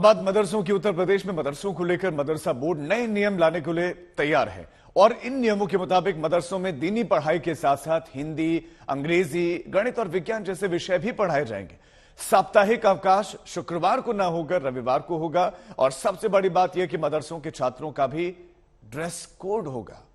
आबाद मदरसों की उत्तर प्रदेश में मदरसों को लेकर मदरसा बोर्ड नए नियम लाने के लिए तैयार है और इन नियमों के मुताबिक मदरसों में दीनी पढ़ाई के साथ साथ हिंदी, अंग्रेजी, गणित और विज्ञान जैसे विषय भी पढ़ाए जाएंगे। साप्ताहिक अवकाश शुक्रवार को न होकर रविवार को होगा और सबसे बड़ी बात यह कि मदरसों के छात्रों का भी ड्रेस कोड होगा।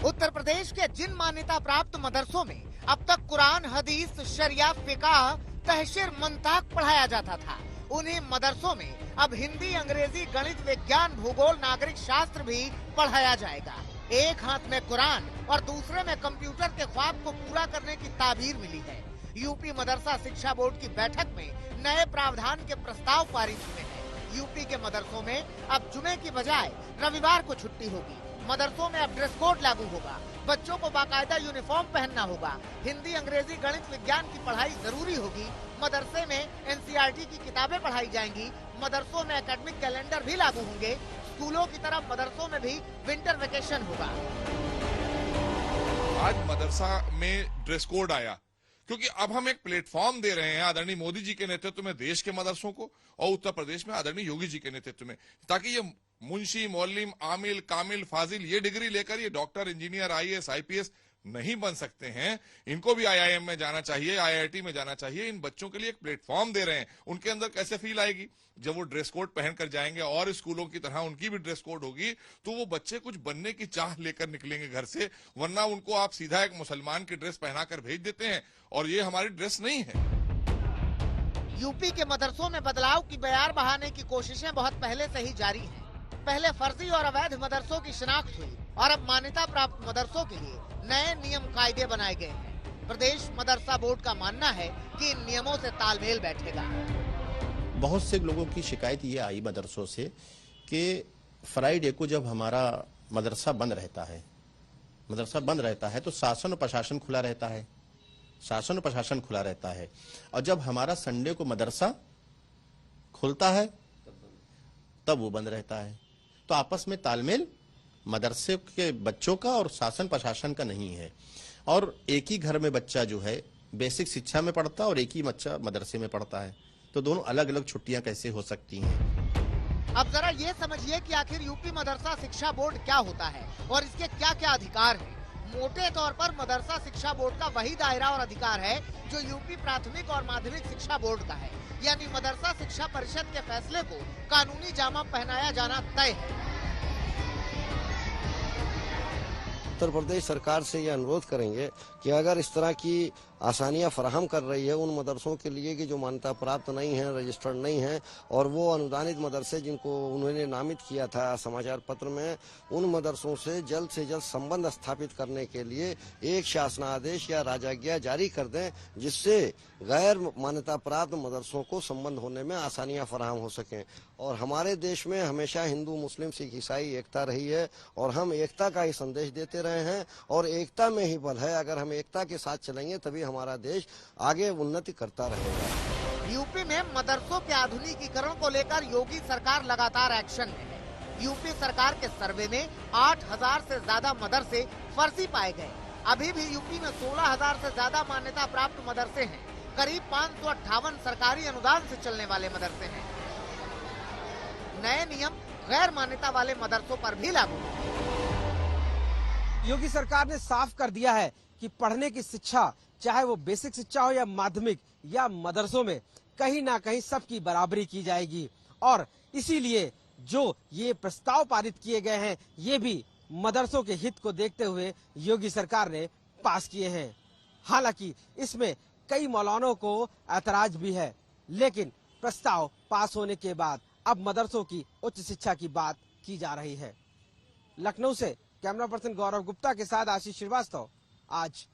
उत्तर प्रदेश के जिन मान्यता प्राप्त मदरसों में अब तक कुरान, हदीस, शरिया, फिकाह, तहसीर, मंताक पढ़ाया जाता था, उन्हीं मदरसों में अब हिंदी, अंग्रेजी, गणित, विज्ञान, भूगोल, नागरिक शास्त्र भी पढ़ाया जाएगा। एक हाथ में कुरान और दूसरे में कंप्यूटर के ख्वाब को पूरा करने की ताबीर मिली है। यूपी मदरसा शिक्षा बोर्ड की बैठक में नए प्रावधान के प्रस्ताव पारित हुए हैं। यूपी के मदरसों में अब जुमे की बजाय रविवार को छुट्टी होगी। मदरसों में अब ड्रेस कोड लागू होगा। बच्चों को बाकायदा यूनिफॉर्म पहनना होगा। हिंदी, अंग्रेजी, गणित, विज्ञान की पढ़ाई जरूरी होगी। मदरसे में एनसीईआरटी की किताबें पढ़ाई जाएंगी। मदरसों में एकेडमिक कैलेंडर भी लागू होंगे। स्कूलों की तरफ मदरसों में भी विंटर वेकेशन होगा। आज मदरसा में ड्रेस कोड आया क्योंकि अब हम एक प्लेटफॉर्म दे रहे हैं आदरणीय मोदी जी के नेतृत्व में देश के मदरसों को और उत्तर प्रदेश में आदरणीय योगी जी के नेतृत्व में, ताकि ये मुंशी, मौलिम, आमिल, कामिल, फाजिल ये डिग्री लेकर ये डॉक्टर, इंजीनियर, आईएएस, आईपीएस नहीं बन सकते हैं। इनको भी आईआईएम में जाना चाहिए, आईआईटी में जाना चाहिए। इन बच्चों के लिए एक प्लेटफॉर्म दे रहे हैं। उनके अंदर कैसे फील आएगी जब वो ड्रेस कोड पहनकर जाएंगे और स्कूलों की तरह उनकी भी ड्रेस कोड होगी, तो वो बच्चे कुछ बनने की चाह लेकर निकलेंगे घर से। वरना उनको आप सीधा एक मुसलमान की ड्रेस पहनाकर भेज देते हैं और ये हमारी ड्रेस नहीं है। यूपी के मदरसों में बदलाव की बयार बहाने की कोशिशें बहुत पहले से ही जारी हैं। पहले फर्जी और अवैध मदरसों की शिनाख्त हुई और अब मान्यता प्राप्त मदरसों के लिए नए नियम कायदे बनाए गए हैं। प्रदेश मदरसा बोर्ड का मानना है कि इन नियमों से तालमेल बैठेगा। बहुत से लोगों की शिकायत ये आई मदरसों से कि फ्राइडे को जब हमारा मदरसा बंद रहता है तो शासन और प्रशासन खुला रहता है, और जब हमारा संडे को मदरसा खुलता है तब वो बंद रहता है। तो आपस में तालमेल मदरसे के बच्चों का और शासन प्रशासन का नहीं है, और एक ही घर में बच्चा जो है बेसिक शिक्षा में पढ़ता है और एक ही बच्चा मदरसे में पढ़ता है, तो दोनों अलग अलग छुट्टियां कैसे हो सकती हैं? अब जरा ये समझिए कि आखिर यूपी मदरसा शिक्षा बोर्ड क्या होता है और इसके क्या क्या अधिकार हैं। मोटे तौर पर मदरसा शिक्षा बोर्ड का वही दायरा और अधिकार है जो यूपी प्राथमिक और माध्यमिक शिक्षा बोर्ड का है, यानी मदरसा शिक्षा परिषद के फैसले को कानूनी जामा पहनाया जाना तय है। उत्तर प्रदेश सरकार से ये अनुरोध करेंगे कि अगर इस तरह की आसानियां फराहम कर रही है उन मदरसों के लिए कि जो मान्यता प्राप्त नहीं है, रजिस्टर्ड नहीं है, और वो अनुदानित मदरसे जिनको उन्होंने नामित किया था समाचार पत्र में, उन मदरसों से जल्द संबंध स्थापित करने के लिए एक शासनादेश या राजाज्ञा जारी कर दें, जिससे गैर मान्यता प्राप्त मदरसों को संबंध होने में आसानियां फराहम हो सकें। और हमारे देश में हमेशा हिंदू, मुस्लिम, सिख, ईसाई एकता रही है और हम एकता का ही संदेश देते रहे हैं, और एकता में ही बल है। अगर हम एकता के साथ चलेंगे तभी हमारा देश आगे उन्नति करता रहेगा। यूपी में मदरसों के आधुनिकीकरण को लेकर योगी सरकार लगातार एक्शन में है। यूपी सरकार के सर्वे में 8,000 से ज्यादा मदरसे फर्जी पाए गए। अभी भी यूपी में 16,000 से ज्यादा मान्यता प्राप्त मदरसे हैं। करीब 558 सरकारी अनुदान से चलने वाले मदरसे हैं। नए नियम गैर मान्यता वाले मदरसों पर भी लागू होंगे। योगी सरकार ने साफ कर दिया है कि पढ़ने की शिक्षा, चाहे वो बेसिक शिक्षा हो या माध्यमिक या मदरसों में, कहीं ना कहीं सबकी बराबरी की जाएगी। और इसीलिए जो ये प्रस्ताव पारित किए गए हैं ये भी मदरसों के हित को देखते हुए योगी सरकार ने पास किए हैं। हालांकि इसमें कई मौलानों को ऐतराज भी है, लेकिन प्रस्ताव पास होने के बाद अब मदरसों की उच्च शिक्षा की बात की जा रही है। लखनऊ से कैमरा पर्सन गौरव गुप्ता के साथ आशीष श्रीवास्तव, आज